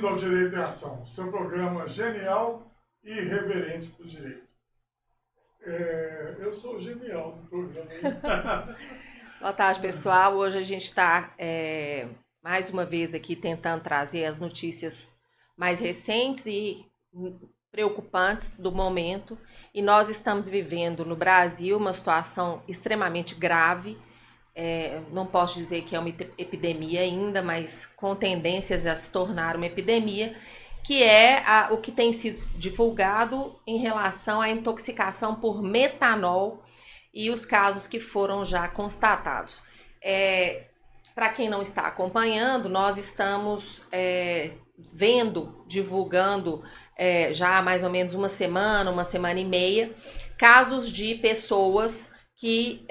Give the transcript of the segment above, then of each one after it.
bem-vindo ao Direito em Ação, seu programa genial e irreverente do direito. Eu sou o genial do programa. Boa tarde, pessoal. Hoje a gente está mais uma vez aqui tentando trazer as notícias mais recentes e preocupantes do momento. E nós estamos vivendo no Brasil uma situação extremamente grave. Não posso dizer que é uma epidemia ainda, mas com tendências a se tornar uma epidemia, que é o que tem sido divulgado em relação à intoxicação por metanol e os casos que foram já constatados. Para quem não está acompanhando, nós estamos divulgando já há mais ou menos uma semana e meia, casos de pessoas que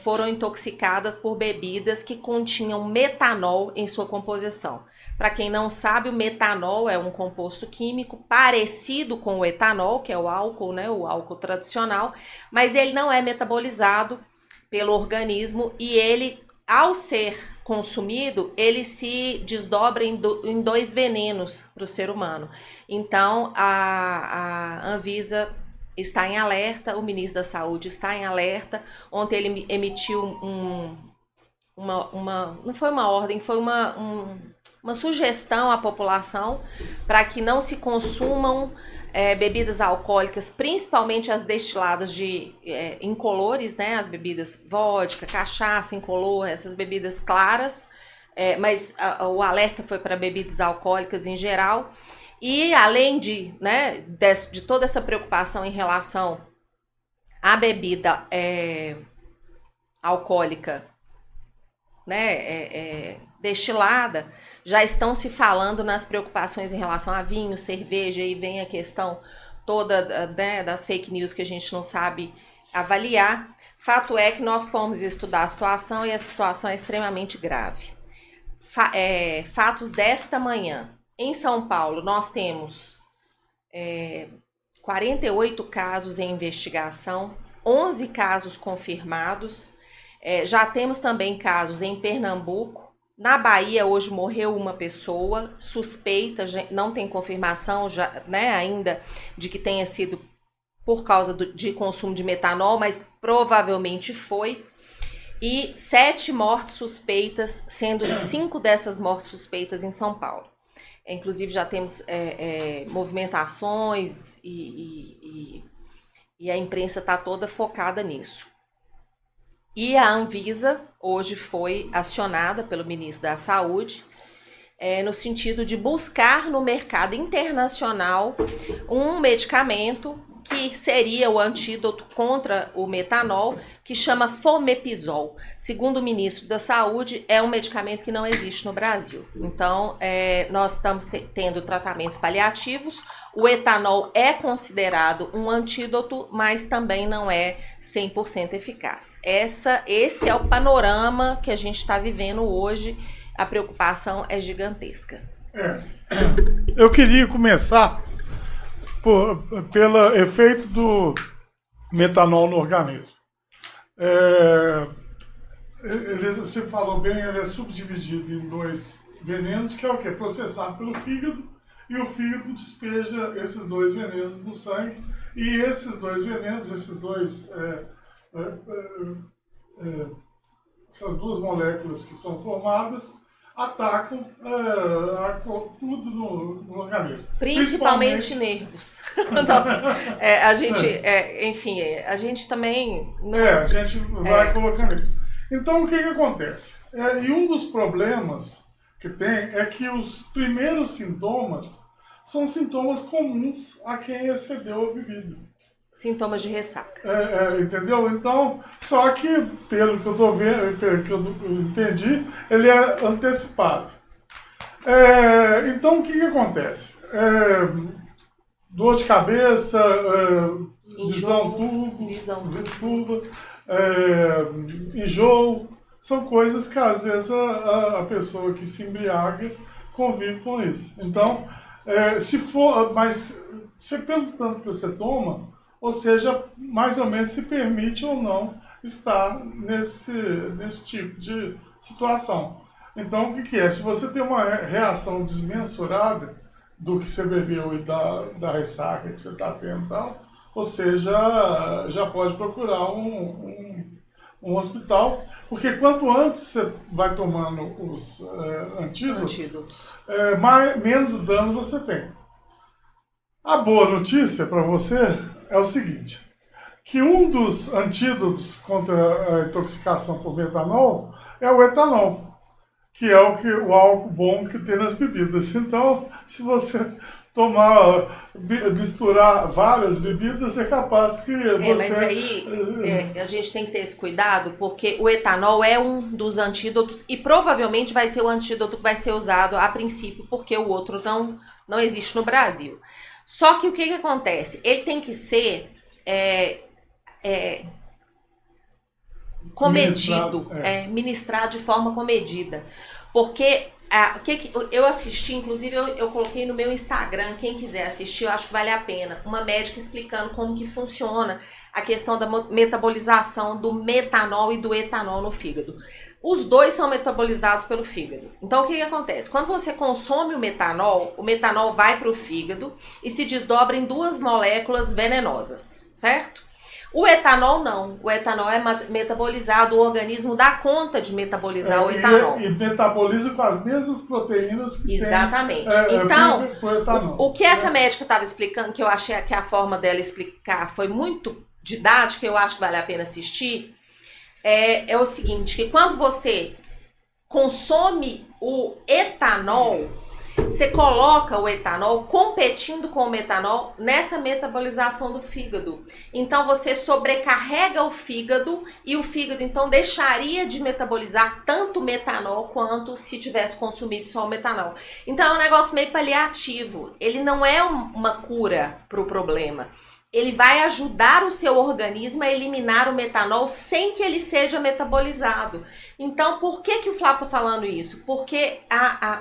foram intoxicadas por bebidas que continham metanol em sua composição. Para quem não sabe, o metanol é um composto químico parecido com o etanol, que é o álcool, né, o álcool tradicional, mas ele não é metabolizado pelo organismo e ele, ao ser consumido, ele se desdobra em dois venenos para o ser humano. Então, a Anvisa está em alerta, o ministro da Saúde está em alerta. Ontem ele emitiu não foi uma ordem, foi uma sugestão à população para que não se consumam bebidas alcoólicas, principalmente as destiladas incolores, né? As bebidas vodka, cachaça, incolor, essas bebidas claras, mas o alerta foi para bebidas alcoólicas em geral. E além de toda essa preocupação em relação à bebida alcoólica, destilada, já estão se falando nas preocupações em relação a vinho, cerveja, e vem a questão toda das fake news que a gente não sabe avaliar. Fato é que nós fomos estudar a situação e a situação é extremamente grave. Fatos desta manhã. Em São Paulo, nós temos 48 casos em investigação, 11 casos confirmados. Já temos também casos em Pernambuco. Na Bahia, hoje morreu uma pessoa suspeita, não tem confirmação ainda de que tenha sido por causa de consumo de metanol, mas provavelmente foi. E 7 mortes suspeitas, sendo 5 dessas mortes suspeitas em São Paulo. Inclusive já temos movimentações e a imprensa está toda focada nisso. E a Anvisa hoje foi acionada pelo ministro da Saúde no sentido de buscar no mercado internacional um medicamento que seria o antídoto contra o metanol, que chama Fomepizol. Segundo o ministro da Saúde, é um medicamento que não existe no Brasil. Então, nós estamos tendo tratamentos paliativos. O etanol é considerado um antídoto, mas também não é 100% eficaz. Esse é o panorama que a gente está vivendo hoje. A preocupação é gigantesca. Eu queria começar pelo efeito do metanol no organismo. Você falou bem, ele é subdividido em 2 venenos, que é o quê? Processado pelo fígado, e o fígado despeja esses 2 venenos no sangue, e esses 2 venenos, essas 2 moléculas que são formadas, atacam tudo no organismo. Principalmente nervos. A gente também... a gente vai colocando isso. Então, o que acontece? E um dos problemas que tem é que os primeiros sintomas são sintomas comuns a quem excedeu a bebida. Sintomas de ressaca. Entendeu? Então, só que, pelo que eu estou vendo, pelo que eu entendi, ele é antecipado. Então, o que acontece? Dor de cabeça, visão turva, enjoo, são coisas que, às vezes, a pessoa que se embriaga convive com isso. Então, se pelo tanto que você toma, ou seja, mais ou menos se permite ou não estar nesse tipo de situação. Então, o que é? Se você tem uma reação desmensurada, do que você bebeu e da ressaca que você está tendo e tal, você já pode procurar um hospital, porque quanto antes você vai tomando os antídotos, menos dano você tem. A boa notícia para você é o seguinte, que um dos antídotos contra a intoxicação por metanol é o etanol, que é o álcool bom que tem nas bebidas. Então, se você misturar várias bebidas, é capaz que você... Mas aí a gente tem que ter esse cuidado, porque o etanol é um dos antídotos e provavelmente vai ser o antídoto que vai ser usado a princípio, porque o outro não existe no Brasil. Só que o que acontece? Ele tem que ser comedido, ministrado de forma comedida. Porque eu assisti, inclusive eu coloquei no meu Instagram, quem quiser assistir, eu acho que vale a pena, uma médica explicando como que funciona a questão da metabolização do metanol e do etanol no fígado. Os dois são metabolizados pelo fígado. Então, o que acontece? Quando você consome o metanol vai para o fígado e se desdobra em duas moléculas venenosas, certo? O etanol não. O etanol é metabolizado, o organismo dá conta de metabolizar o etanol. E metaboliza com as mesmas proteínas que exatamente. Então, o que essa médica estava explicando, que eu achei que a forma dela explicar foi muito didática, eu acho que vale a pena assistir, é o seguinte, que quando você consome o etanol, você coloca o etanol competindo com o metanol nessa metabolização do fígado. Então você sobrecarrega o fígado e o fígado então deixaria de metabolizar tanto metanol quanto se tivesse consumido só o metanol. Então é um negócio meio paliativo. Ele não é uma cura para o problema. Ele vai ajudar o seu organismo a eliminar o metanol sem que ele seja metabolizado. Então, por que o Flávio está falando isso? Porque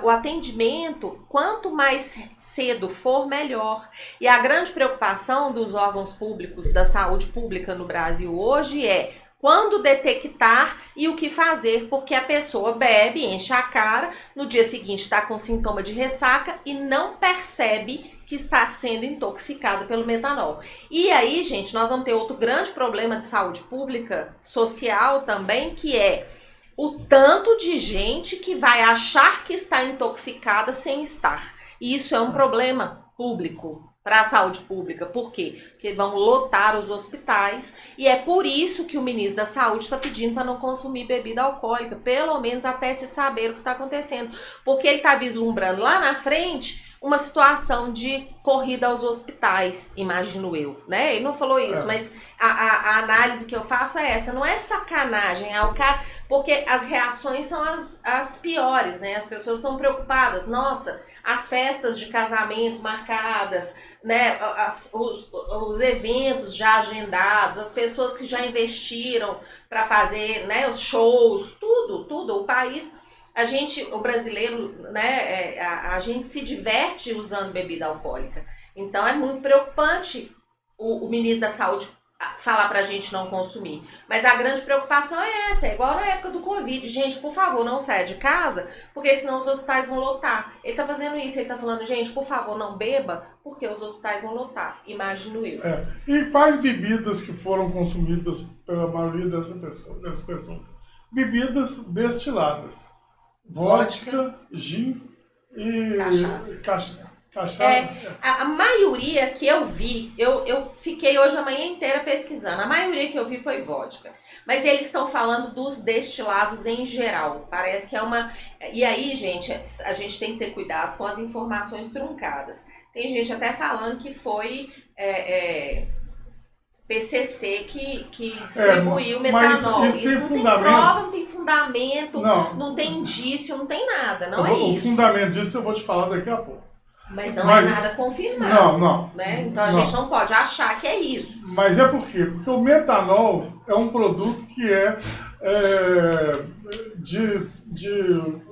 o atendimento, quanto mais cedo for, melhor. E a grande preocupação dos órgãos públicos, da saúde pública no Brasil hoje é quando detectar e o que fazer, porque a pessoa bebe, enche a cara, no dia seguinte está com sintoma de ressaca e não percebe que está sendo intoxicada pelo metanol. E aí, gente, nós vamos ter outro grande problema de saúde pública, social também, que é o tanto de gente que vai achar que está intoxicada sem estar. E isso é um problema público para a saúde pública. Por quê? Porque vão lotar os hospitais e é por isso que o ministro da Saúde está pedindo para não consumir bebida alcoólica, pelo menos até se saber o que está acontecendo. Porque ele está vislumbrando lá na frente uma situação de corrida aos hospitais, imagino eu, né? Ele não falou isso, mas a análise que eu faço é essa, não é sacanagem, é o cara, porque as reações são as piores, né? As pessoas estão preocupadas, nossa, as festas de casamento marcadas, né? Os eventos já agendados, as pessoas que já investiram para fazer, né? Os shows, tudo, o país... o brasileiro, né, a gente se diverte usando bebida alcoólica. Então é muito preocupante o ministro da Saúde falar pra gente não consumir. Mas a grande preocupação é essa, é igual na época do Covid. Gente, por favor, não saia de casa, porque senão os hospitais vão lotar. Ele tá fazendo isso, ele tá falando, gente, por favor, não beba, porque os hospitais vão lotar, imagino eu. E quais bebidas que foram consumidas pela maioria dessas pessoas? Bebidas destiladas. Vodka, gin e cachaça. A maioria que eu vi, eu fiquei hoje a manhã inteira pesquisando, a maioria que eu vi foi vodka. Mas eles estão falando dos destilados em geral, parece que é uma... E aí, gente, a gente tem que ter cuidado com as informações truncadas. Tem gente até falando que foi... PCC que distribuiu metanol. Isso não tem prova, não tem fundamento, não tem indício, não tem nada, não é isso. O fundamento disso eu vou te falar daqui a pouco. Mas não é nada confirmado. Não. Né? Então a gente não pode achar que é isso. Mas é por quê? Porque o metanol é um produto que é de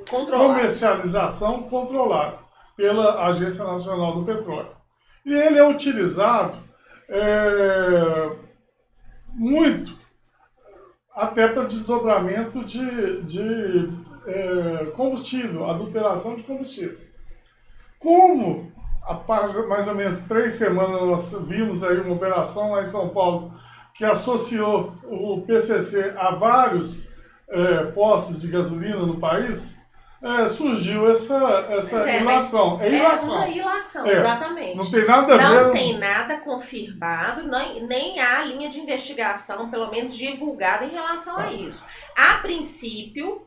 comercialização controlada pela Agência Nacional do Petróleo. E ele é utilizado muito até para desdobramento de combustível, adulteração de combustível. Como Após mais ou menos 3 semanas, nós vimos aí uma operação lá em São Paulo que associou o PCC a vários postos de gasolina no país. Surgiu essa ilação. É uma ilação, exatamente. Não tem nada a ver. Não tem nada confirmado, nem há linha de investigação, pelo menos divulgada em relação a isso. A princípio,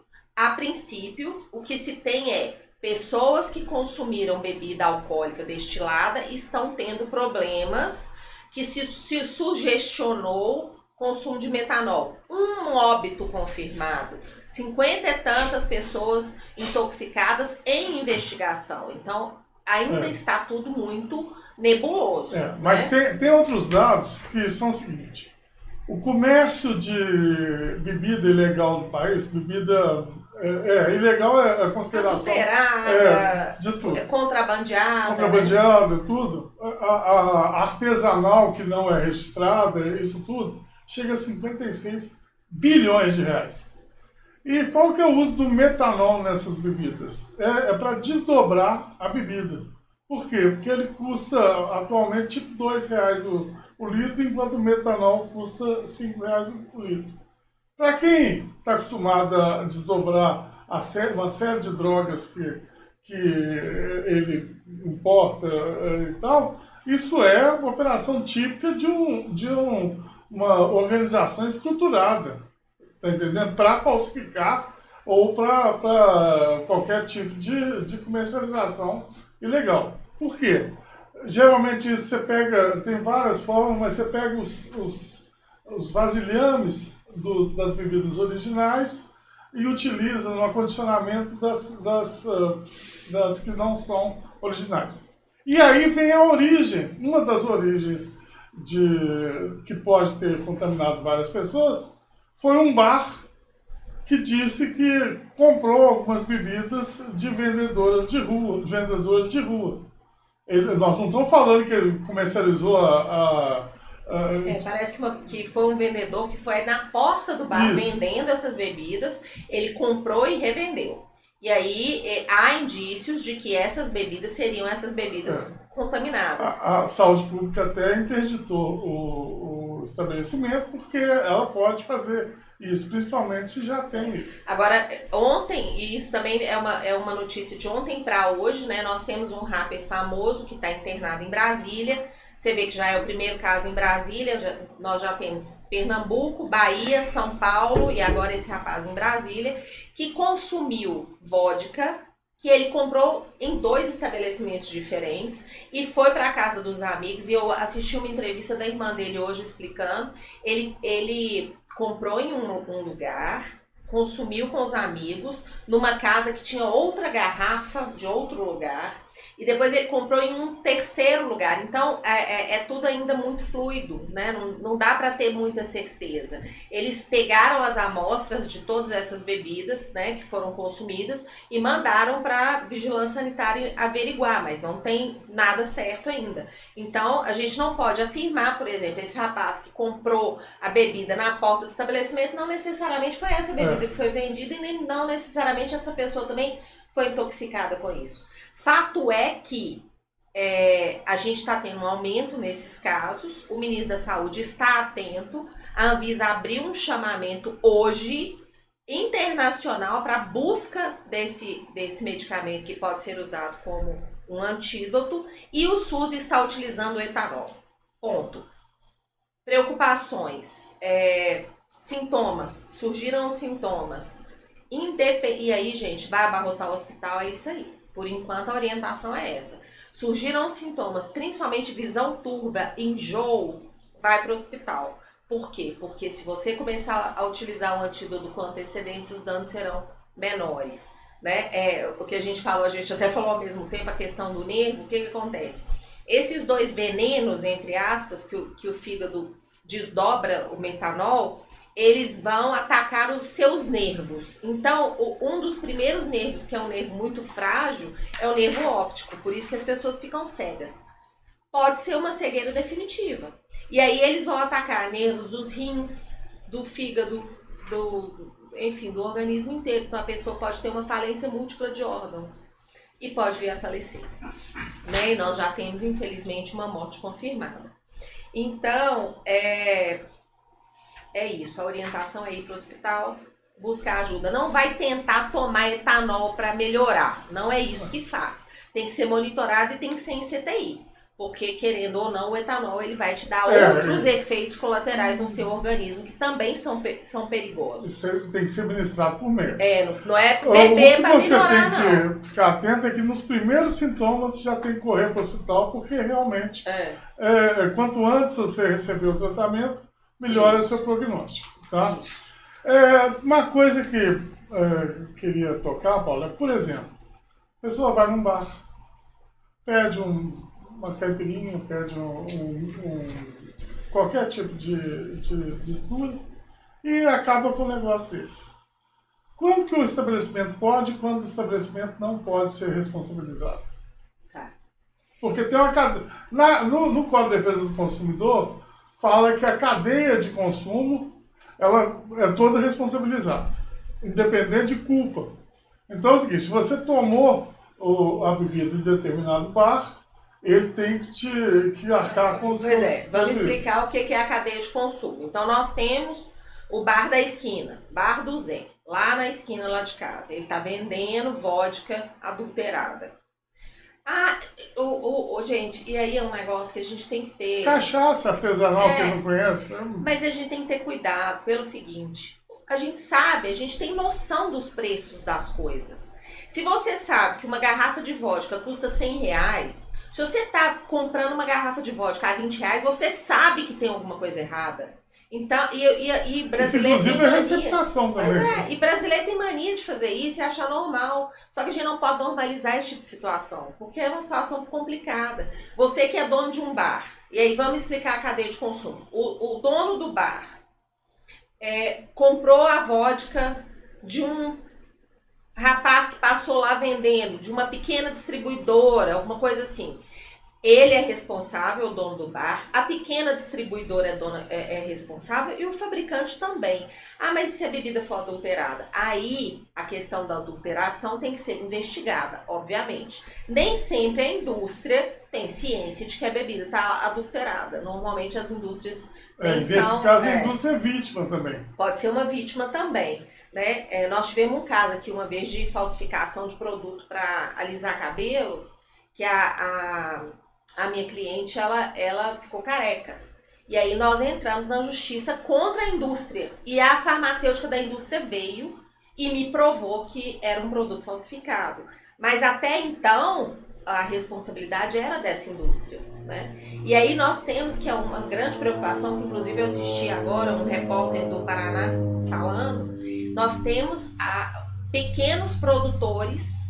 o que se tem é pessoas que consumiram bebida alcoólica destilada estão tendo problemas que se sugestionou consumo de metanol. Um óbito confirmado, 50 e tantas pessoas intoxicadas em investigação. Então, ainda está tudo muito nebuloso. Mas tem outros dados que são o seguinte. O comércio de bebida ilegal no país, bebida ilegal é a consideração de tudo. Contrabandeada, tudo. A artesanal que não é registrada, isso tudo, chega a 56 bilhões de reais. E qual que é o uso do metanol nessas bebidas? É para desdobrar a bebida. Por quê? Porque ele custa atualmente tipo R$2 o litro, enquanto o metanol custa R$5 o litro. Para quem está acostumado a desdobrar uma série de drogas que ele importa e tal, isso é uma operação típica de uma organização estruturada, tá entendendo? Para falsificar ou para qualquer tipo de comercialização ilegal. Por quê? Geralmente isso você pega, tem várias formas, mas você pega os vasilhames das bebidas originais e utiliza no acondicionamento das que não são originais. E aí vem a origem, uma das origens que pode ter contaminado várias pessoas, foi um bar que disse que comprou algumas bebidas de vendedores de rua. Nós não estamos falando que ele comercializou parece que foi um vendedor que foi na porta do bar vendendo essas bebidas, ele comprou e revendeu. E aí há indícios de que essas bebidas seriam essas bebidas contaminadas. A saúde pública até interditou o estabelecimento porque ela pode fazer isso, principalmente se já tem isso. Agora, ontem, e isso também é uma notícia de ontem para hoje, né? Nós temos um rapper famoso que está internado em Brasília. Você vê que já é o primeiro caso em Brasília, nós já temos Pernambuco, Bahia, São Paulo e agora esse rapaz em Brasília, que consumiu vodka, que ele comprou em 2 estabelecimentos diferentes e foi para a casa dos amigos. E eu assisti uma entrevista da irmã dele hoje explicando. Ele comprou em um lugar, consumiu com os amigos, numa casa que tinha outra garrafa de outro lugar. E depois ele comprou em um terceiro lugar. Então, é tudo ainda muito fluido, né? Não dá para ter muita certeza. Eles pegaram as amostras de todas essas bebidas, né, que foram consumidas e mandaram para a Vigilância Sanitária averiguar, mas não tem nada certo ainda. Então, a gente não pode afirmar, por exemplo, esse rapaz que comprou a bebida na porta do estabelecimento, não necessariamente foi essa bebida que foi vendida e nem não necessariamente essa pessoa também foi intoxicada com isso. Fato é que a gente está tendo um aumento nesses casos, o ministro da Saúde está atento, a Anvisa abriu um chamamento hoje internacional para a busca desse medicamento que pode ser usado como um antídoto e o SUS está utilizando o etanol. Ponto. Preocupações, sintomas, surgiram sintomas, e aí, gente, vai abarrotar o hospital, é isso aí. Por enquanto, a orientação é essa. Surgiram sintomas, principalmente visão turva, enjoo, vai para o hospital. Por quê? Porque se você começar a utilizar o antídoto com antecedência, os danos serão menores. Né? O que a gente falou, a gente até falou ao mesmo tempo, a questão do nervo, o que acontece? Esses 2 venenos, entre aspas, que o fígado desdobra o metanol, eles vão atacar os seus nervos. Então, um dos primeiros nervos, que é um nervo muito frágil, é o nervo óptico. Por isso que as pessoas ficam cegas. Pode ser uma cegueira definitiva. E aí eles vão atacar nervos dos rins, do fígado, do organismo inteiro. Então, a pessoa pode ter uma falência múltipla de órgãos e pode vir a falecer. né? E nós já temos, infelizmente, uma morte confirmada. Então, é isso. A orientação é ir para o hospital, buscar ajuda. Não vai tentar tomar etanol para melhorar. Não é isso que faz. Tem que ser monitorado e tem que ser em CTI. Porque, querendo ou não, o etanol ele vai te dar outros efeitos colaterais no seu organismo que também são perigosos. Isso tem que ser ministrado por médico. Não é beber para melhorar, não. O que você tem que ficar atento é que nos primeiros sintomas você já tem que correr para o hospital, porque realmente, quanto antes você receber o tratamento, melhora o seu prognóstico. Tá? Uma coisa que queria tocar, Paula, é, por exemplo, a pessoa vai num bar, pede uma caipirinha, pede qualquer tipo de mistura e acaba com um negócio desse. Quando que o estabelecimento pode e quando o estabelecimento não pode ser responsabilizado? Tá. Porque tem uma cadeia... No Código de Defesa do Consumidor, fala que a cadeia de consumo ela é toda responsabilizada, independente de culpa. Então é o seguinte, se você tomou a bebida em determinado bar, ele tem que arcar com os seus... Vamos explicar o que é a cadeia de consumo. Então, nós temos o bar da esquina, bar do Zé, lá na esquina lá de casa. Ele está vendendo vodka adulterada. Gente, e aí é um negócio que a gente tem que ter... Cachaça artesanal, quem não conhece. Mas a gente tem que ter cuidado pelo seguinte, a gente sabe, a gente tem noção dos preços das coisas. Se você sabe que uma garrafa de vodka custa R$100, se você está comprando uma garrafa de vodka a R$20, você sabe que tem alguma coisa errada. Então, e brasileiro tem mania. Receptação também. E brasileiro tem mania de fazer isso e achar normal. Só que a gente não pode normalizar esse tipo de situação, porque é uma situação complicada. Você que é dono de um bar, e aí vamos explicar a cadeia de consumo. O dono do bar comprou a vodka de um rapaz que passou lá vendendo, de uma pequena distribuidora, alguma coisa assim. Ele é responsável, o dono do bar, a pequena distribuidora é responsável e o fabricante também. Mas se a bebida for adulterada? Aí a questão da adulteração tem que ser investigada, obviamente. Nem sempre a indústria tem ciência de que a bebida está adulterada. Normalmente as indústrias nesse caso a indústria é vítima também. Pode ser uma vítima também. Né? Nós tivemos um caso aqui uma vez de falsificação de produto para alisar cabelo, que a minha cliente, ela ficou careca. E aí nós entramos na justiça contra a indústria. E a farmacêutica da indústria veio e me provou que era um produto falsificado. Mas até então, a responsabilidade era dessa indústria. Né? E aí nós temos, que é uma grande preocupação, que inclusive eu assisti agora um repórter do Paraná falando, nós temos pequenos produtores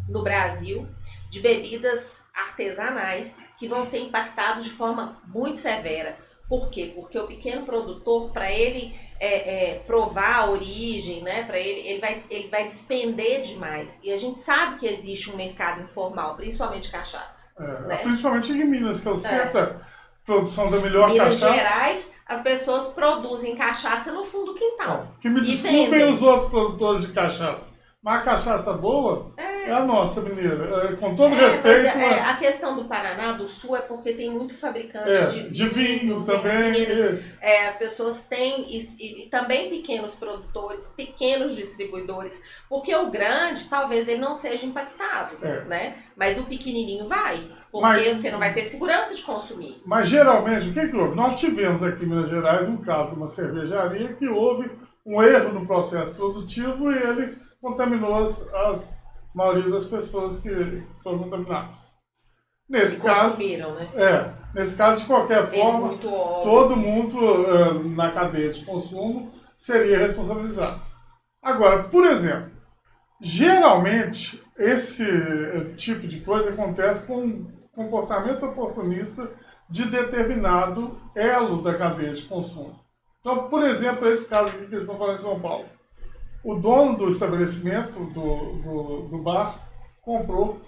no Brasil de bebidas artesanais que vão ser impactados de forma muito severa. Por quê? Porque o pequeno produtor, para ele provar a origem, né, para ele vai despender demais. E a gente sabe que existe um mercado informal, principalmente cachaça. Né? Principalmente em Minas, que é o centro da produção da melhor cachaça. Em Minas Gerais, as pessoas produzem cachaça no fundo do quintal. Que me desculpem os outros produtores de cachaça. Mas a cachaça boa é a nossa, mineira. Com todo respeito. A questão do Paraná, do Sul, é porque tem muito fabricante de vinho também. As pessoas têm, e também pequenos produtores, pequenos distribuidores. Porque o grande, talvez ele não seja impactado, né? Mas o pequenininho vai. Porque você não vai ter segurança de consumir. Mas geralmente, o que houve? Nós tivemos aqui em Minas Gerais um caso de uma cervejaria que houve um erro no processo produtivo e ele contaminou a maioria das pessoas que foram contaminadas. Nesse caso, né? Nesse caso, de qualquer forma, todo mundo na cadeia de consumo seria responsabilizado. Agora, por exemplo, geralmente esse tipo de coisa acontece com comportamento oportunista de determinado elo da cadeia de consumo. Então, por exemplo, esse caso aqui que eles estão falando em São Paulo. O dono do estabelecimento, do bar, comprou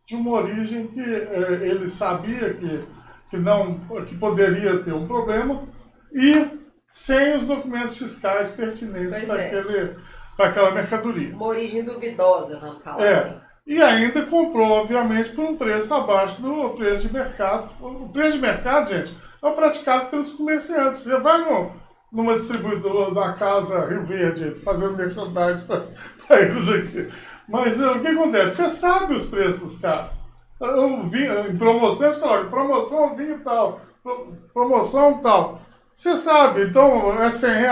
de uma origem que ele sabia que poderia ter um problema e sem os documentos fiscais pertinentes para aquela mercadoria. Uma origem duvidosa, vamos falar assim. e ainda comprou, obviamente, por um preço abaixo do preço de mercado. O preço de mercado, gente, é o praticado pelos comerciantes. Você vai numa distribuidora da Casa Rio Verde, fazendo merchandising para eles aqui. Mas o que acontece? Você sabe os preços dos caras. Em promoção, você coloca promoção, vinho tal, promoção tal. Você sabe, então é R$ 100,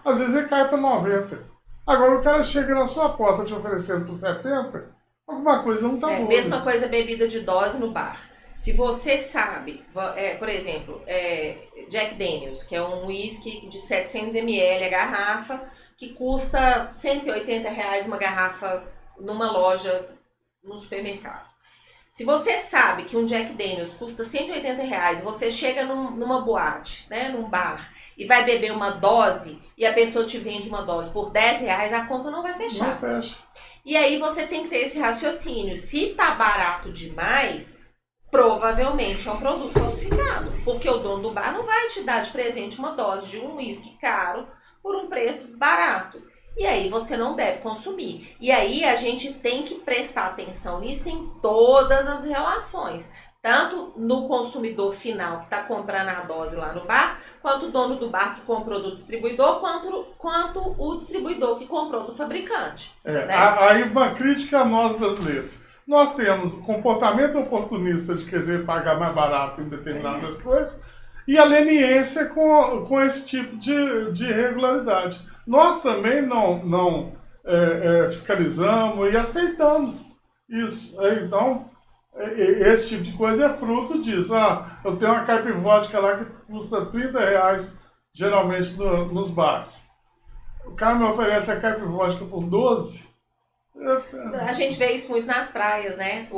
às vezes ele cai para 90. Agora o cara chega na sua porta te oferecendo por 70, alguma coisa não tá boa. Mesma coisa bebida de dose no bar. Se você sabe, por exemplo, Jack Daniels, que é um whisky de 700 ml a garrafa, que custa R$ 180 uma garrafa numa loja no supermercado. Se você sabe que um Jack Daniels custa R$ 180, você chega numa boate, né, num bar, e vai beber uma dose, e a pessoa te vende uma dose por R$ 10, a conta não vai fechar. Não fecha. E aí você tem que ter esse raciocínio. Se tá barato demais, provavelmente é um produto falsificado. Porque o dono do bar não vai te dar de presente uma dose de um uísque caro por um preço barato. E aí você não deve consumir. E aí a gente tem que prestar atenção nisso em todas as relações. Tanto no consumidor final que está comprando a dose lá no bar, quanto o dono do bar que comprou do distribuidor, quanto o distribuidor que comprou do fabricante. Né? Aí uma crítica a nós brasileiros. Nós temos o comportamento oportunista de querer pagar mais barato em determinadas coisas e a leniência com esse tipo de irregularidade. Nós também não fiscalizamos e aceitamos isso. Então, esse tipo de coisa é fruto disso. Eu tenho uma caipivódica lá que custa R$ 30, geralmente nos bares. O cara me oferece a caipivódica por 12. A gente vê isso muito nas praias, né?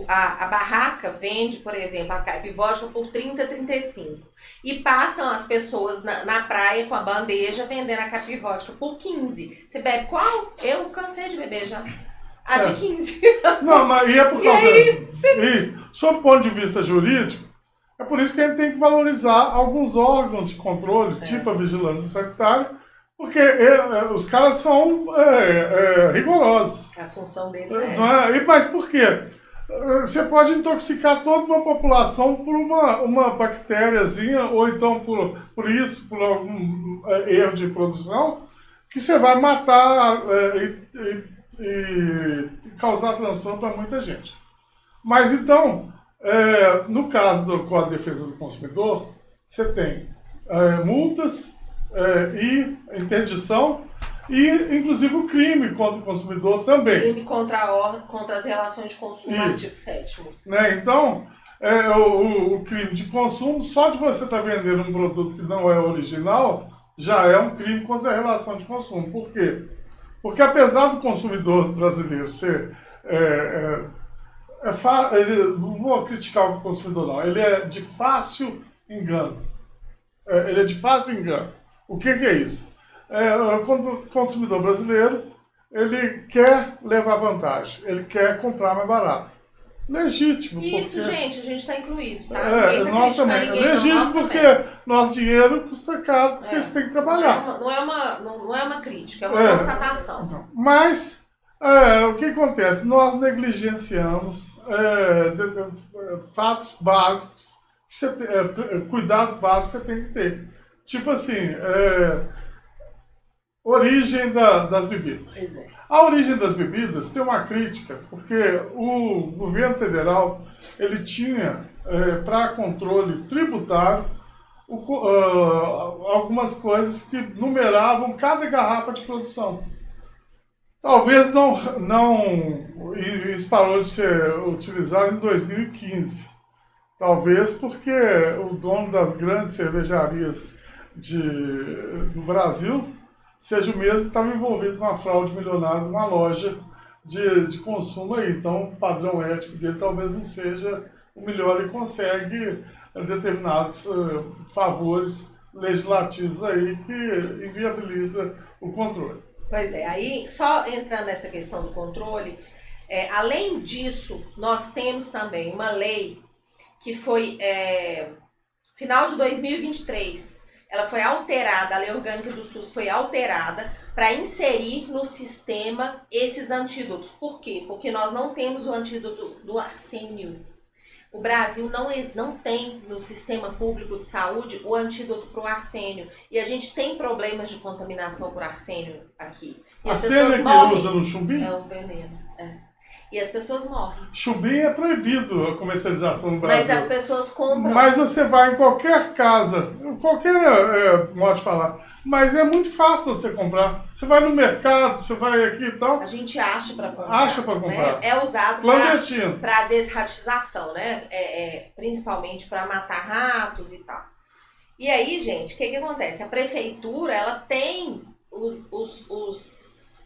A barraca vende, por exemplo, a caipivódica por 30, 35. E passam as pessoas na praia com a bandeja vendendo a caipivódica por 15. Você bebe qual? Eu cansei de beber já. A de 15. Não, mas é por causa... E sob o ponto de vista jurídico, é por isso que a gente tem que valorizar alguns órgãos de controle, tipo a vigilância sanitária, porque os caras são rigorosos. A função deles Mas por quê? Você pode intoxicar toda uma população por uma bactériazinha, ou então por algum erro de produção, que você vai matar e causar transtorno para muita gente. Mas então, no caso do Código de Defesa do Consumidor, você tem multas e interdição e, inclusive, o crime contra o consumidor também. Crime contra as relações de consumo, artigo 7º. Né? Então, o crime de consumo, só de você estar vendendo um produto que não é original, já é um crime contra a relação de consumo. Por quê? Porque apesar do consumidor brasileiro ser... não vou criticar o consumidor, não. Ele é de fácil engano. Ele é de fácil engano. O que é isso? O consumidor brasileiro, ele quer levar vantagem. Ele quer comprar mais barato. Legítimo. Isso, porque... gente, a gente está incluído, tá? Nós também. Legítimo porque nosso dinheiro custa caro, porque você tem que trabalhar. Não é uma crítica, é uma constatação. Então, mas o que acontece? Nós negligenciamos fatos básicos, cuidados básicos que você tem que ter. Tipo assim, origem das bebidas. Pois é. A origem das bebidas tem uma crítica, porque o governo federal ele tinha, para controle tributário, algumas coisas que numeravam cada garrafa de produção. Talvez isso parou de ser utilizado em 2015. Talvez porque o dono das grandes cervejarias do Brasil seja o mesmo que estava envolvido numa fraude milionária de uma loja de consumo aí. Então, o padrão ético dele talvez não seja o melhor e consegue determinados favores legislativos aí que inviabiliza o controle. Pois é, aí só entrando nessa questão do controle, além disso, nós temos também uma lei que foi final de 2023, ela foi alterada, a lei orgânica do SUS foi alterada para inserir no sistema esses antídotos. Por quê? Porque nós não temos o antídoto do arsênio. O Brasil não tem no sistema público de saúde o antídoto para o arsênio. E a gente tem problemas de contaminação por arsênio aqui. E as pessoas morrem. Que usa no chumbinho? É o veneno, E as pessoas morrem. Chumbinho é proibido a comercialização no Brasil. Mas as pessoas compram. Mas você vai em qualquer casa, qualquer modo de falar, mas é muito fácil você comprar. Você vai no mercado, você vai aqui e tal. A gente acha para comprar. Acha para comprar. Né? É usado para desratização, né? Principalmente para matar ratos e tal. E aí, gente, o que acontece? A prefeitura, ela tem os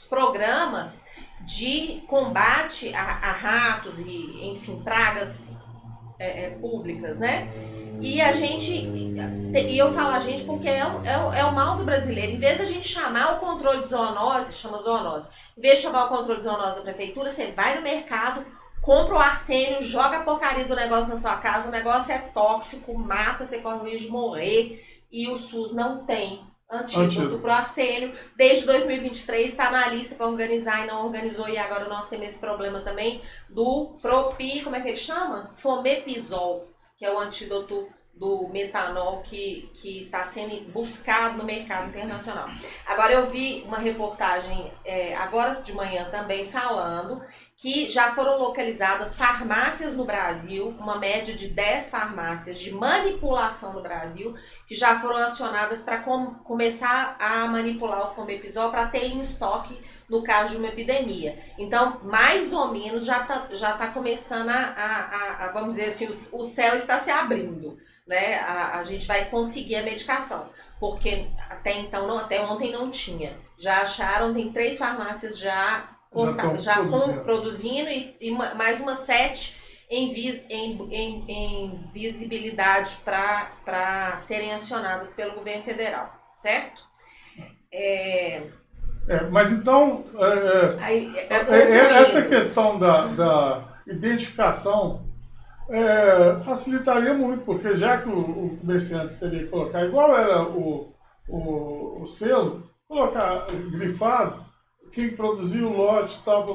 programas de combate a ratos e, enfim, pragas públicas, né? E a gente, e eu falo a gente porque é o mal do brasileiro. Em vez de a gente chamar o controle de zoonose, chama zoonose, em vez de chamar o controle de zoonose da prefeitura, você vai no mercado, compra o arsênio, joga a porcaria do negócio na sua casa, o negócio é tóxico, mata, você corre o risco de morrer, e o SUS não tem antídoto para o arsênio. Desde 2023 está na lista para organizar e não organizou, e agora nós temos esse problema também do como é que ele chama? Fomepizol, que é o antídoto do metanol que está sendo buscado no mercado internacional. Agora eu vi uma reportagem agora de manhã também falando que já foram localizadas farmácias no Brasil, uma média de 10 farmácias de manipulação no Brasil, que já foram acionadas para começar a manipular o Fomepizol para ter em estoque no caso de uma epidemia. Então, mais ou menos, já tá começando vamos dizer assim, o céu está se abrindo, né? A gente vai conseguir a medicação, porque até então, até ontem não tinha. Já acharam, tem 3 farmácias já produzindo e mais umas 7 em visibilidade para serem acionadas pelo governo federal, certo? Mas então, essa questão da identificação facilitaria muito, porque já que o comerciante teria que colocar, igual era o selo, colocar grifado, quem produziu o lote e tal,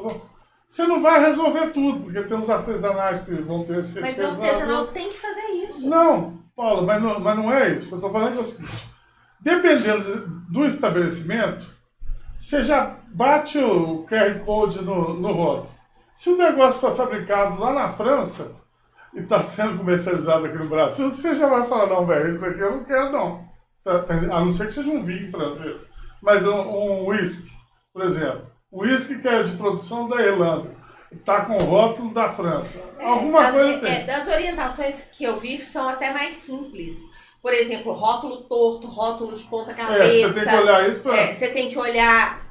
você não vai resolver tudo, porque tem uns artesanais que vão ter esse... Mas o artesanal tem que fazer isso. Não, Paula, mas não é isso. Eu estou falando que é o seguinte, dependendo do estabelecimento, você já bate o QR Code no rótulo. Se o negócio foi fabricado lá na França e está sendo comercializado aqui no Brasil, você já vai falar, não, velho, isso daqui eu não quero, não. A não ser que seja um vinho francês. Mas um whisky, por exemplo. O whisky que é de produção da Irlanda, está com o rótulo da França. Alguma coisa tem. Das orientações que eu vi são até mais simples. Por exemplo, rótulo torto, rótulo de ponta cabeça. Você tem que olhar isso para... Você tem que olhar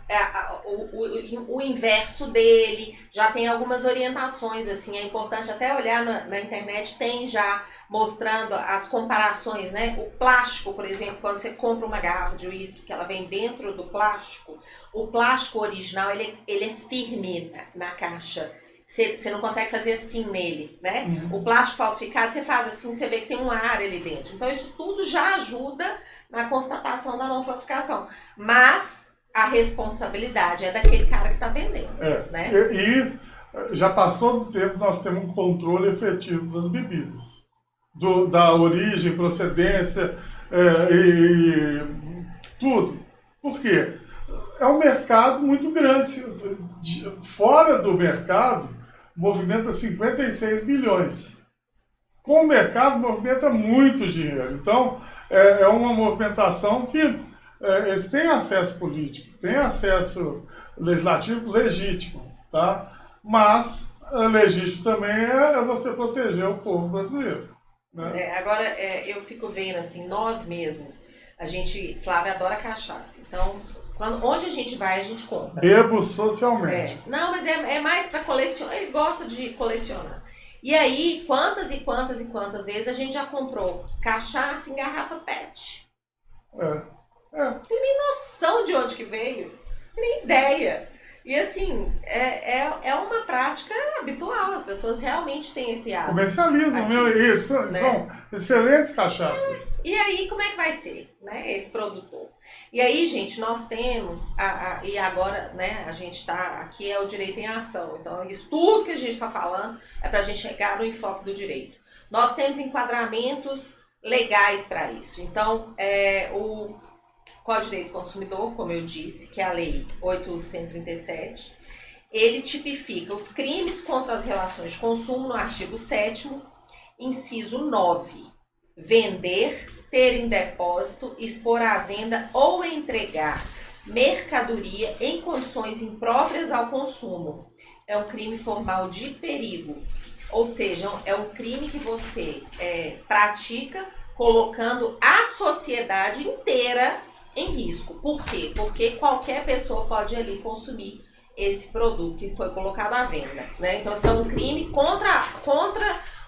o inverso dele. Já tem algumas orientações, assim, é importante até olhar na internet, tem já mostrando as comparações, né? O plástico, por exemplo, quando você compra uma garrafa de uísque que ela vem dentro do plástico, o plástico original, ele é firme na caixa. Você não consegue fazer assim nele, né? O plástico falsificado, você faz assim, você vê que tem um ar ali dentro. Então, isso tudo já ajuda na constatação da não falsificação. Mas a responsabilidade é daquele cara que está vendendo, né? E já passou do tempo, nós temos um controle efetivo das bebidas. Da origem, procedência e tudo. Por quê? É um mercado muito grande. Fora do mercado, movimenta 56 bilhões. Com o mercado, movimenta muito dinheiro. Então, é uma movimentação que eles têm acesso político, têm acesso legislativo legítimo, tá? Mas legítimo também é você proteger o povo brasileiro. Né? Agora, eu fico vendo assim, nós mesmos, Flávia adora cachaça, então... Onde a gente vai, a gente compra. Bebo socialmente. Não, mas é mais para colecionar. Ele gosta de colecionar. E aí, quantas e quantas e quantas vezes a gente já comprou cachaça em garrafa PET? Não tem nem noção de onde que veio. Não tem nem ideia. E assim, é uma prática habitual, as pessoas realmente têm esse hábito Comercializam, aqui, meu, isso, né? são excelentes cachaças. E aí, como é que vai ser, né, esse produtor? E aí, gente, nós temos, e agora, né, a gente está, aqui é o direito em ação, então isso tudo que a gente está falando é para a gente chegar no enfoque do direito. Nós temos enquadramentos legais para isso. Então, o Código de Direito do Consumidor, como eu disse, que é a Lei 837, ele tipifica os crimes contra as relações de consumo no artigo 7º, inciso 9. Vender, ter em depósito, expor à venda ou entregar mercadoria em condições impróprias ao consumo. É um crime formal de perigo. Ou seja, é um crime que você pratica colocando a sociedade inteira em risco. Por quê? Porque qualquer pessoa pode ali consumir esse produto que foi colocado à venda, né? Então, isso é um crime contra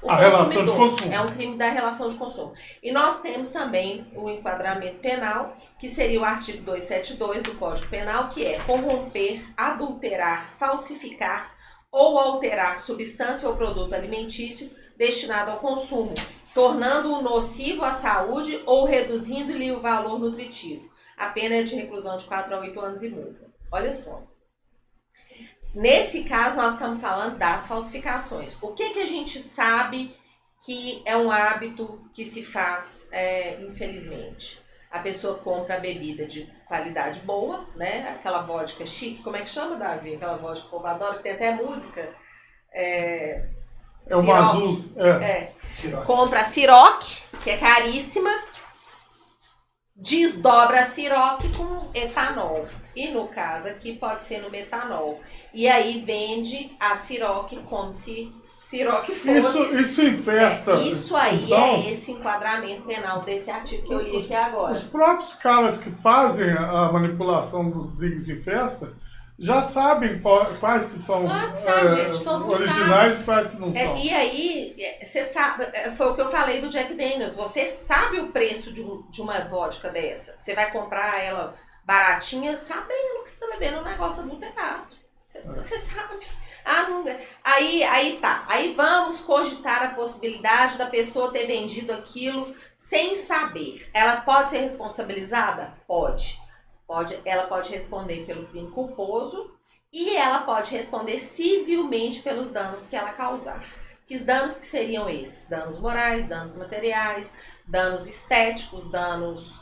o A consumidor. relação de consumo. É um crime da relação de consumo. E nós temos também o enquadramento penal, que seria o artigo 272 do Código Penal, que é corromper, adulterar, falsificar ou alterar substância ou produto alimentício destinado ao consumo, tornando-o nocivo à saúde ou reduzindo-lhe o valor nutritivo. A pena é de reclusão de 4 a 8 anos e multa. Olha só. Nesse caso, nós estamos falando das falsificações. O que a gente sabe que é um hábito que se faz, infelizmente? A pessoa compra a bebida de qualidade boa, né? Aquela vodka chique, como é que chama, Davi? Aquela vodka que o povo adora, que tem até música. O Mazuz. Compra a Ciroc, que é caríssima, desdobra a Ciroc com etanol. E no caso aqui pode ser no metanol. E aí vende a Ciroc como se Ciroc fosse... Isso em festa. Isso aí então, é esse enquadramento penal desse artigo que eu li aqui agora. Os próprios caras que fazem a manipulação dos drinks em festa já sabem quais que são Claro que sabe, gente, todo mundo originais sabe. E quais que não são. E aí, você sabe, foi o que eu falei do Jack Daniels, você sabe o preço de uma vodka dessa. Você vai comprar ela baratinha, sabendo que você está bebendo um negócio adulterado. Você sabe. Aí tá. Aí vamos cogitar a possibilidade da pessoa ter vendido aquilo sem saber. Ela pode ser responsabilizada? Pode. Ela pode responder pelo crime culposo e ela pode responder civilmente pelos danos que ela causar. Que danos que seriam esses? Danos morais, danos materiais, danos estéticos, danos...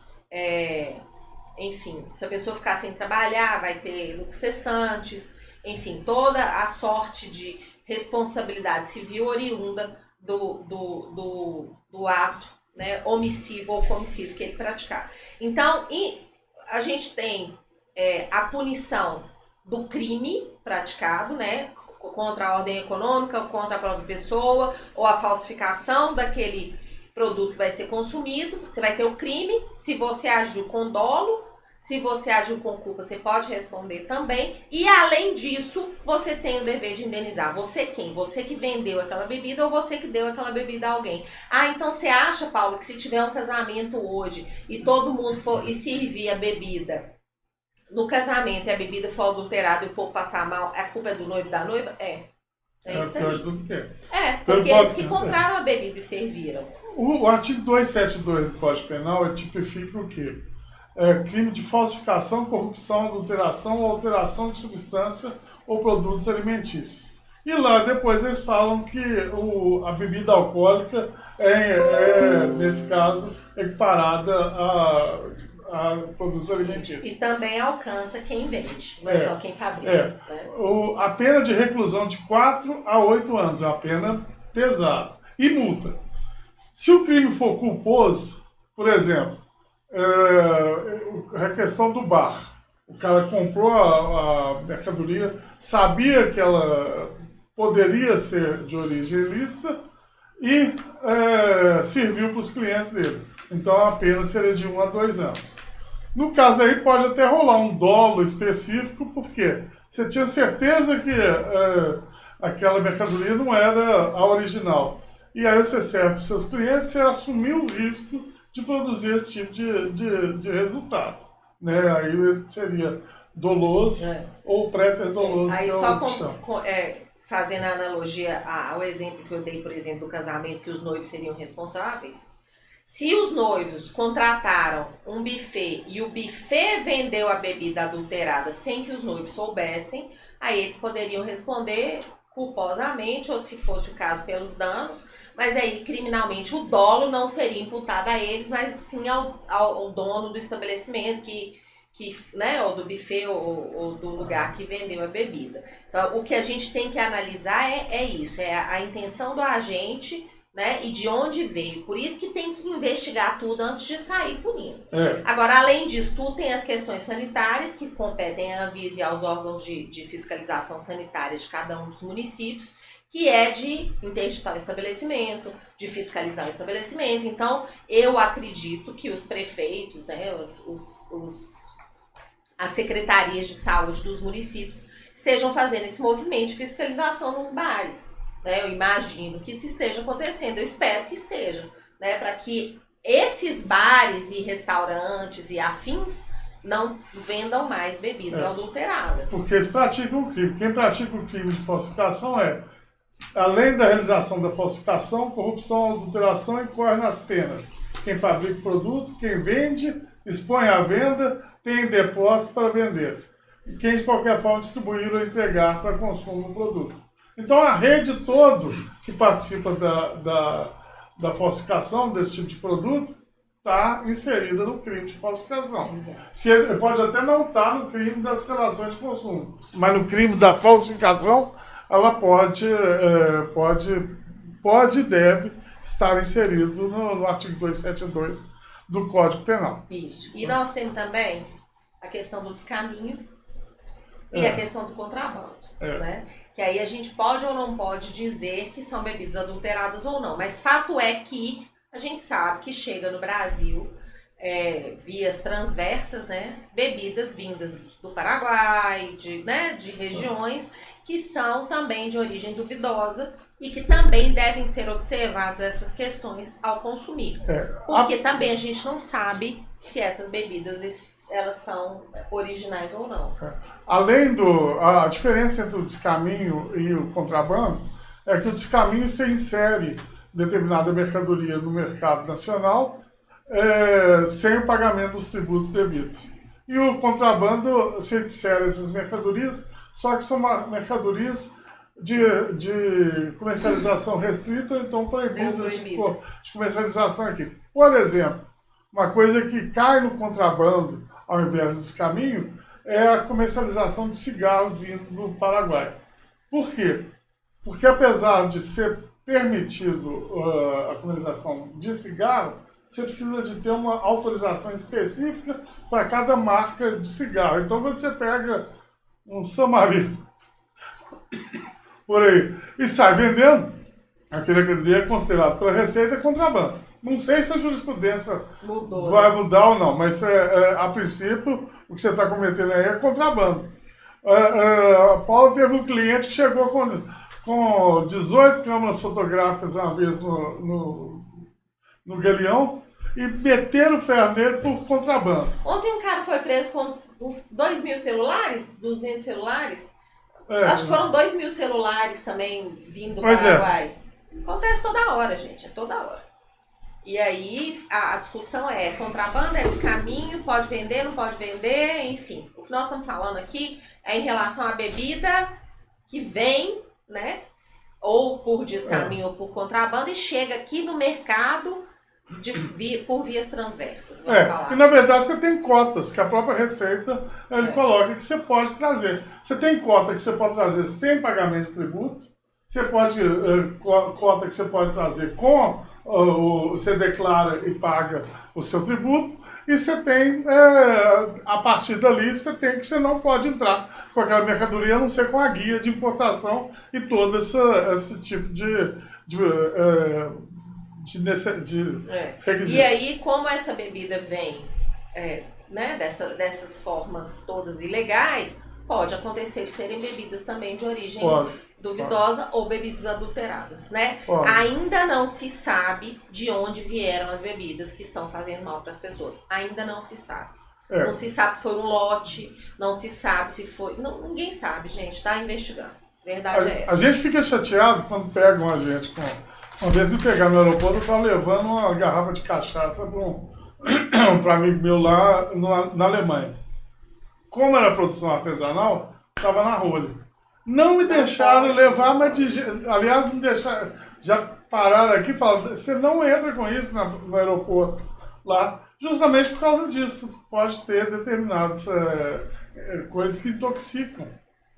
enfim, se a pessoa ficar sem trabalhar, vai ter lucros cessantes, enfim, toda a sorte de responsabilidade civil oriunda do ato, né, omissivo ou comissivo que ele praticar. Então, a gente tem a punição do crime praticado, né, contra a ordem econômica, contra a própria pessoa, ou a falsificação daquele produto que vai ser consumido. Você vai ter o crime, se você agiu com dolo, se você agiu com culpa, você pode responder também. E além disso, você tem o dever de indenizar. Você quem? Você que vendeu aquela bebida ou você que deu aquela bebida a alguém. Então você acha, Paulo, que se tiver um casamento hoje e todo mundo for e servir a bebida no casamento e a bebida for adulterada e o povo passar mal, a culpa é do noivo e da noiva? É isso aí. Porque eles que compraram a bebida e serviram. O artigo 272 do Código Penal tipifica o quê? Crime de falsificação, corrupção, adulteração ou alteração de substância ou produtos alimentícios. E lá depois eles falam que a bebida alcoólica nesse caso, equiparada a produtos alimentícios. E também alcança quem vende, não é só quem fabrica. Né? A pena de reclusão de 4 a 8 anos é uma pena pesada. E multa. Se o crime for culposo, por exemplo, a questão do bar. O cara comprou a mercadoria, sabia que ela poderia ser de origem ilícita e serviu para os clientes dele. Então a pena seria de 1 a 2 anos. No caso aí pode até rolar um dolo específico, porque você tinha certeza que aquela mercadoria não era a original. E aí você serve para os seus clientes, você assumiu o risco de produzir esse tipo de resultado. Né? Aí seria doloso ou pré-doloso. Aí que é só o que chama. fazendo a analogia ao exemplo que eu dei, por exemplo, do casamento, que os noivos seriam responsáveis. Se os noivos contrataram um buffet e o buffet vendeu a bebida adulterada sem que os noivos soubessem, aí eles poderiam responder culposamente, ou se fosse o caso, pelos danos, mas aí criminalmente o dolo não seria imputado a eles, mas sim ao dono do estabelecimento né, ou do buffet ou do lugar que vendeu a bebida. Então, o que a gente tem que analisar é isso, é a intenção do agente, né, e de onde veio. Por isso que tem que investigar tudo antes de sair punindo. Agora, além disso, tudo tem as questões sanitárias que competem à Anvisa e aos órgãos de fiscalização sanitária de cada um dos municípios, que é de interditar o estabelecimento, de fiscalizar o estabelecimento. Então, eu acredito que os prefeitos, né, as secretarias de saúde dos municípios estejam fazendo esse movimento de fiscalização nos bares. Né? Eu imagino que isso esteja acontecendo, eu espero que esteja, né? Para que esses bares e restaurantes e afins não vendam mais bebidas adulteradas. Porque eles praticam o crime. Quem pratica o crime de falsificação além da realização da falsificação, corrupção, adulteração, incorre nas penas. Quem fabrica o produto, quem vende, expõe à venda, tem depósito para vender. E quem de qualquer forma distribuir ou entregar para consumo do produto. Então a rede toda que participa da falsificação desse tipo de produto está inserida no crime de falsificação. Ele pode até não estar no crime das relações de consumo, mas no crime da falsificação ela pode e deve estar inserido no artigo 272 do Código Penal. Isso. E nós temos também a questão do descaminho e a questão do contrabando, né? Que aí a gente pode ou não pode dizer que são bebidas adulteradas ou não, mas fato é que a gente sabe que chega no Brasil, vias transversas, né, bebidas vindas do Paraguai, de regiões que são também de origem duvidosa e que também devem ser observadas essas questões ao consumir. Porque também a gente não sabe se essas bebidas elas são originais ou não. Além a diferença entre o descaminho e o contrabando é que o descaminho se insere determinada mercadoria no mercado nacional sem o pagamento dos tributos devidos. E o contrabando se insere essas mercadorias, só que são mercadorias de comercialização restrita, então proibidas de comercialização aqui. Por exemplo, uma coisa que cai no contrabando ao invés do descaminho é a comercialização de cigarros vindo do Paraguai. Por quê? Porque apesar de ser permitido a comercialização de cigarro, você precisa de ter uma autorização específica para cada marca de cigarro. Então, quando você pega um Samarino por aí e sai vendendo, aquele ali é considerado pela Receita contrabando. Não sei se a jurisprudência vai mudar ou não, mas a princípio o que você está cometendo aí é contrabando. A Paula teve um cliente que chegou com 18 câmeras fotográficas uma vez no Galeão e meteram o ferro nele por contrabando. Ontem um cara foi preso com uns 2.000 celulares, 200 celulares. Acho que foram 2.000 celulares também vindo do Paraguai. Acontece toda hora, gente, toda hora. E aí a discussão contrabando, descaminho, pode vender, não pode vender, enfim. O que nós estamos falando aqui é em relação à bebida que vem, né, ou por descaminho ou por contrabando e chega aqui no mercado por vias transversas. Vamos falar e na verdade você tem cotas que a própria Receita coloca que você pode trazer. Você tem cota que você pode trazer sem pagamento de tributo, você pode cota que você pode trazer com você declara e paga o seu tributo, e você tem, a partir dali, você não pode entrar com aquela mercadoria, a não ser com a guia de importação e todo esse tipo de requisitos. E aí, como essa bebida vem né, dessas formas todas ilegais, pode acontecer de serem bebidas também de origem duvidosa ou bebidas adulteradas, né? Ainda não se sabe de onde vieram as bebidas que estão fazendo mal para as pessoas. Ainda não se sabe. Não se sabe se foi um lote, não se sabe se foi... Não, ninguém sabe, gente, está investigando. Verdade é essa. A gente fica chateado quando pegam a gente com... Uma vez me pegaram no aeroporto, eu estava levando uma garrafa de cachaça para um amigo meu lá na Alemanha. Como era produção artesanal, estava na rolha. Não me deixaram levar, mas aliás, me deixaram, já pararam aqui e falaram, você não entra com isso no aeroporto lá, justamente por causa disso. Pode ter determinadas coisas que intoxicam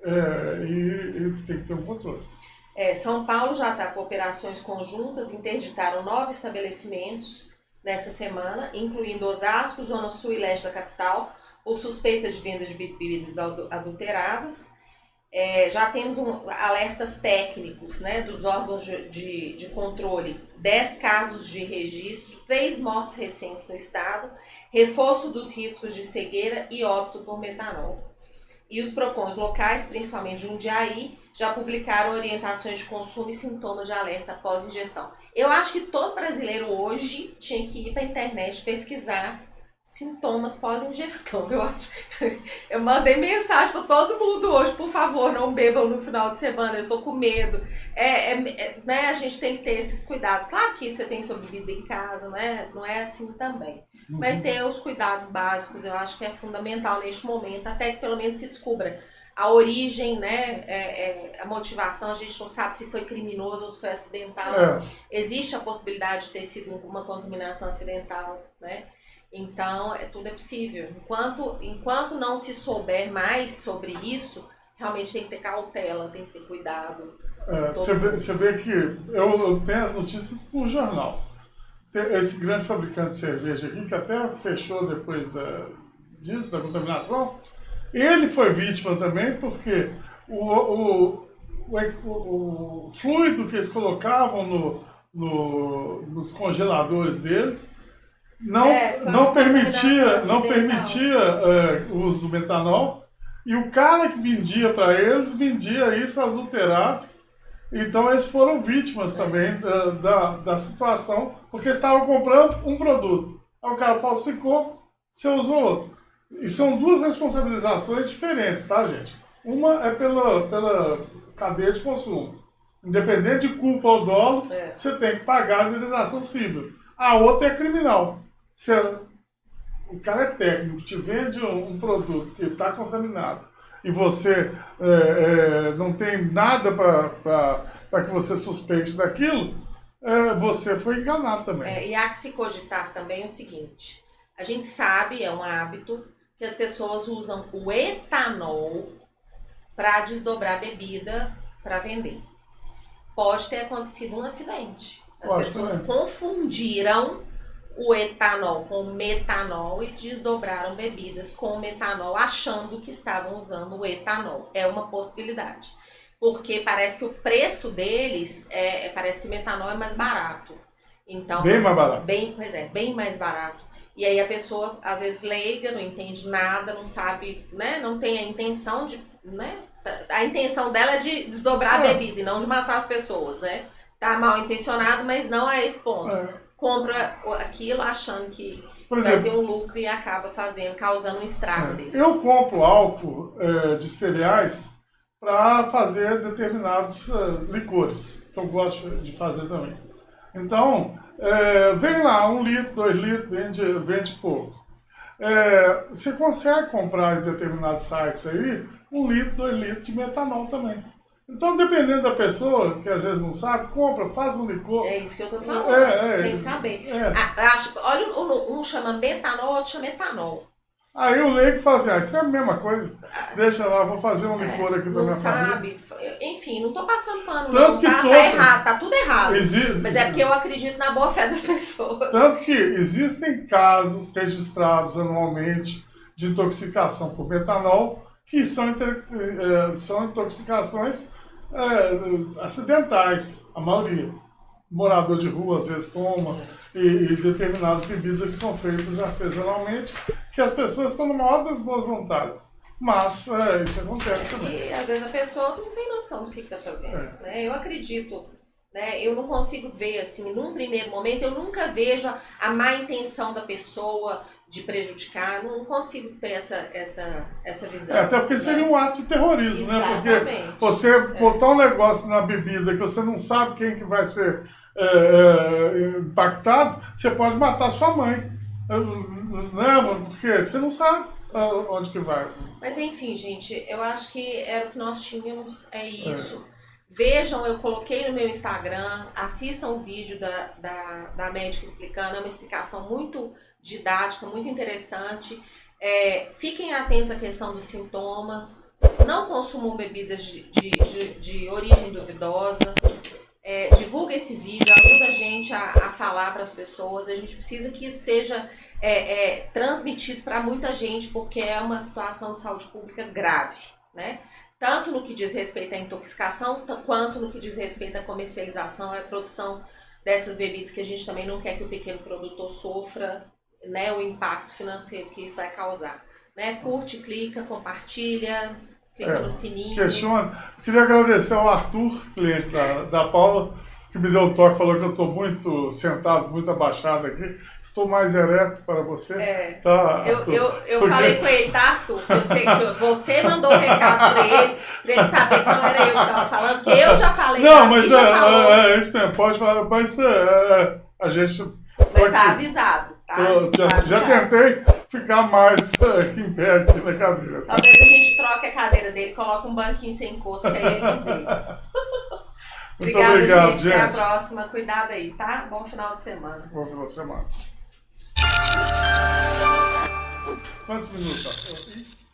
e eles têm que ter um controle. São Paulo já está com operações conjuntas, interditaram 9 estabelecimentos nessa semana, incluindo Osasco, Zona Sul e Leste da capital, por suspeita de venda de bebidas adulteradas. Já temos alertas técnicos, né, dos órgãos de controle, 10 casos de registro, 3 mortes recentes no estado, reforço dos riscos de cegueira e óbito por metanol. E os PROCONs locais, principalmente Jundiaí, já publicaram orientações de consumo e sintomas de alerta após ingestão. Eu acho que todo brasileiro hoje tinha que ir para a internet pesquisar sintomas pós-ingestão. Eu mandei mensagem para todo mundo hoje, por favor, não bebam no final de semana, eu tô com medo. Né, a gente tem que ter esses cuidados. Claro que você tem sua bebida em casa, não é assim também. Mas ter os cuidados básicos, eu acho que é fundamental neste momento, até que pelo menos se descubra a origem, né, a motivação. A gente não sabe se foi criminoso ou se foi acidental. Existe a possibilidade de ter sido uma contaminação acidental, né? Então, tudo é possível. Enquanto não se souber mais sobre isso, realmente tem que ter cautela, tem que ter cuidado. Você vê que eu tenho as notícias por jornal. Esse grande fabricante de cerveja aqui, que até fechou depois da contaminação, ele foi vítima também, porque o fluido que eles colocavam nos congeladores deles não permitia o uso do metanol, e o cara que vendia para eles vendia isso adulterado. Então eles foram vítimas também da situação, porque estavam comprando um produto. Aí o cara falsificou, você usou outro. E são 2 responsabilizações diferentes, tá, gente? Uma é pela cadeia de consumo. Independente de culpa ou dolo, você tem que pagar a indenização civil. A outra é criminal. O cara é técnico, te vende um produto que está contaminado e você não tem nada para que você suspeite daquilo, você foi enganado também. E há que se cogitar também o seguinte: a gente sabe, é um hábito, que as pessoas usam o etanol para desdobrar a bebida para vender. Pode ter acontecido um acidente. As pessoas confundiram o etanol com o metanol e desdobraram bebidas com o metanol, achando que estavam usando o etanol. É uma possibilidade. Porque parece que o preço deles, parece que o metanol é mais barato. Então, bem mais barato. Bem mais barato. E aí a pessoa, às vezes, leiga, não entende nada, não sabe, né? Não tem a intenção de, né? A intenção dela é de desdobrar a bebida e não de matar as pessoas, né? Tá mal intencionado, mas não a esse ponto. Compra aquilo achando que vai ter um lucro e acaba causando um estrago desse. Eu compro álcool de cereais para fazer determinados licores, que eu gosto de fazer também. Então, vem lá, 1 litro, 2 litros, vende pouco. Você consegue comprar em determinados sites aí 1 litro, 2 litros de metanol também. Então, dependendo da pessoa, que às vezes não sabe, compra, faz um licor. É isso que eu tô falando, sem saber. Olha, um chama metanol, outro chama etanol. Aí o leigo fala assim, isso é a mesma coisa, deixa lá, vou fazer um licor aqui pra minha família. Não sabe, enfim, não tô passando pano, tanto não, tá errado, tá tudo errado. Mas é porque eu acredito na boa fé das pessoas. Tanto que existem casos registrados anualmente de intoxicação por metanol, que são intoxicações acidentais, a maioria. Morador de rua às vezes toma, e determinadas bebidas que são feitas artesanalmente, que as pessoas estão no maior das boas vontades. Mas isso acontece também. E às vezes a pessoa não tem noção do que está fazendo. Né? Eu acredito né? Eu não consigo ver, assim, num primeiro momento, eu nunca vejo a má intenção da pessoa de prejudicar, não consigo ter essa visão. Até porque seria né? um ato de terrorismo, Exatamente. né? Porque você botar um negócio na bebida que você não sabe quem que vai ser impactado, você pode matar sua mãe. Né, mano? Porque você não sabe onde que vai. Mas enfim, gente, eu acho que era o que nós tínhamos, é isso. Vejam, eu coloquei no meu Instagram, assistam o vídeo da médica explicando, é uma explicação muito didática, muito interessante. Fiquem atentos à questão dos sintomas, não consumam bebidas de origem duvidosa. Divulga esse vídeo, ajuda a gente a falar para as pessoas. A gente precisa que isso seja transmitido para muita gente, porque é uma situação de saúde pública grave, né? Tanto no que diz respeito à intoxicação, quanto no que diz respeito à comercialização e à produção dessas bebidas, que a gente também não quer que o pequeno produtor sofra, né, o impacto financeiro que isso vai causar. Né? Curte, clica, compartilha, clica no sininho. Questiona. Queria agradecer ao Arthur, cliente da Paula, que me deu um toque, falou que eu estou muito sentado, muito abaixado aqui. Estou mais ereto para você. Tá, eu falei com ele, tá, Arthur? Eu sei que você mandou um recado para ele saber que não era eu que estava falando, porque eu já falei. Não, mas isso mesmo, pode falar, mas a gente... Mas tá avisado, tá? Já tentei ficar mais aqui em pé, aqui na cadeira. Talvez a gente troque a cadeira dele, coloque um banquinho sem encosto, que aí ele vem. Muito obrigado, gente. Até a próxima. Cuidado aí, tá? Bom final de semana. Bom final de semana. Quantos minutos?